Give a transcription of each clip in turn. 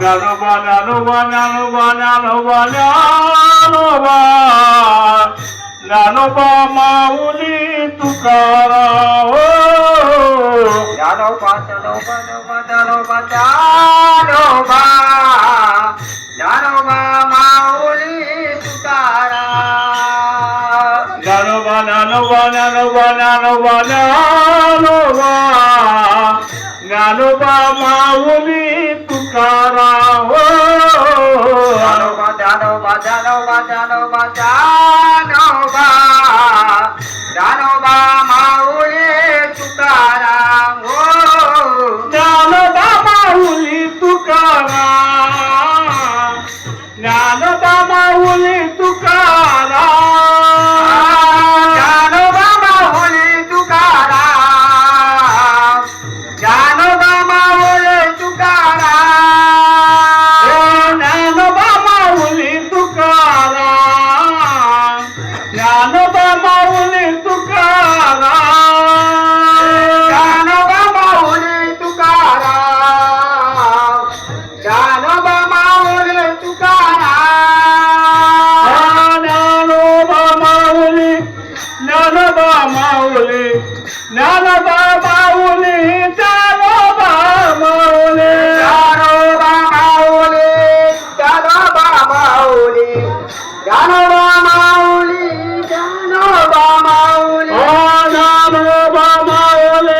ज्ञानोबा ज्ञानोबा ज्ञानोबा ज्ञानोबा ज्ञानोबा ज्ञानोबा माऊली तुकाराम हो ज्ञानोबा ज्ञानोबा ज्ञानोबा ज्ञानोबा ज्ञानोबा माऊली तुकाराम ज्ञानोबा ज्ञानोबा ज्ञानोबा ज्ञानोबा ज्ञानोबा ज्ञानोबा माऊली तुकाराम हो ज्ञानोबा ज्ञानोबा ज्ञानोबा ज्ञानोबा ज्ञानोबा ज्ञानोबा माऊली तुकाराम हो ज्ञानोबा माऊली तुकाराम ज्ञानोबा माऊली तुकाराम ज्ञानोबा माऊली तुकाराम ज्ञानोबा माऊली तुकाराम ज्ञानोबा माऊली तुकाराम ज्ञानोबा माऊली तुकाराम ज्ञानोबा माऊली तुकाराम ज्ञानोबा माऊली तुकाराम ज्ञानोबा माऊली ज्ञानोबा माऊली ज्ञानोबा माऊली ज्ञानोबा माऊली ज्ञानोबा माऊली ज्ञानोबा माऊली ज्ञानोबा माऊली ज्ञानोबा माऊली ज्ञानोबा माऊली ज्ञानोबा माऊली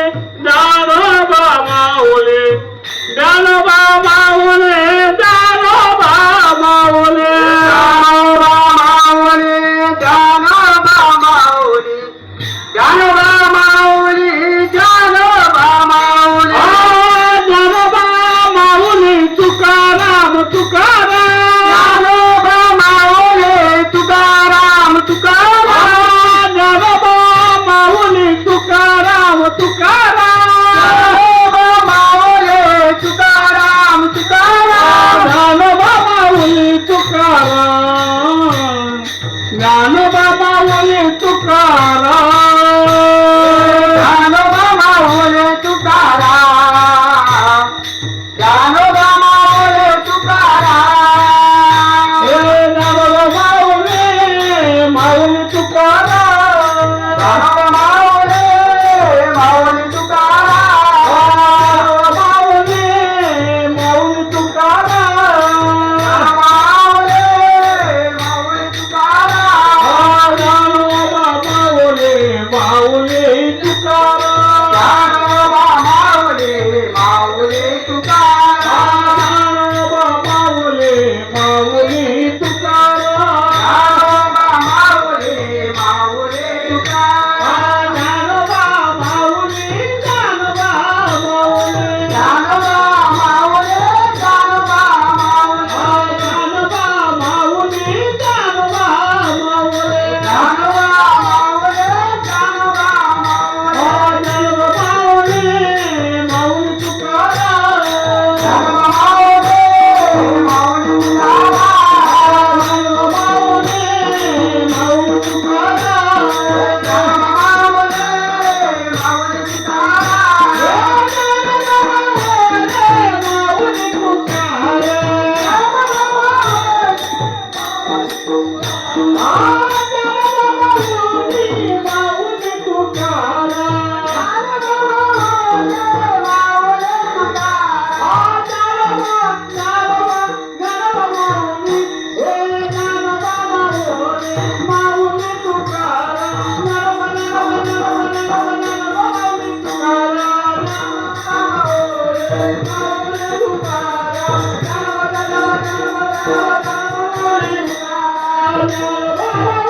ज्ञानोबा माऊली ज्ञानोबा माऊली ज्ञानोबा माऊली ज्ञानोबा माऊली ज्ञानोबा माऊली ज्ञानोबा माऊली ज्ञानोबा माऊली तुकाराम तुकाराम ज्ञानोबा माऊली तुकाराम तुकाराम ज्ञानोबा माऊली तुकाराम तुकाराम ज्ञानोबा माऊली तुकाराम तुकाराम ज्ञानोबा माऊली तुकाराम ज्ञानोबा माऊली तुकाराम ज्ञानोबा माऊली तुकाराम ज्ञानोबा माऊली तुकाराम ज्ञानोबा माऊली माऊली तुकाराम ज्ञानोबा माऊली माऊली तुकाराम माऊली माऊली तुकाराम माऊली माऊली तुकाराम ज्ञानोबा माऊली माऊली तुकाराम ज्ञानोबा माऊली माऊली तुकाराम ज्ञानोबा माऊली माऊली तुकाराम ज्ञानोबा माऊली माऊली तुकाराम ज्ञानोबा माऊली ज्ञानोबा माऊली ज्ञानोबा माऊली ज्ञानोबा माऊली ज्ञानोबा माऊली ज्ञानोबा माऊली ज्ञानोबा माऊली ज्ञानोबा माऊली ज्ञानोबा माऊली माऊली तुकाराम ज्ञानोबा माऊली माऊली तुकाराम ज्ञानोबा माऊली माऊली तुकाराम ज्ञानोबा माऊली माऊली तुकाराम Bye.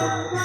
माऊली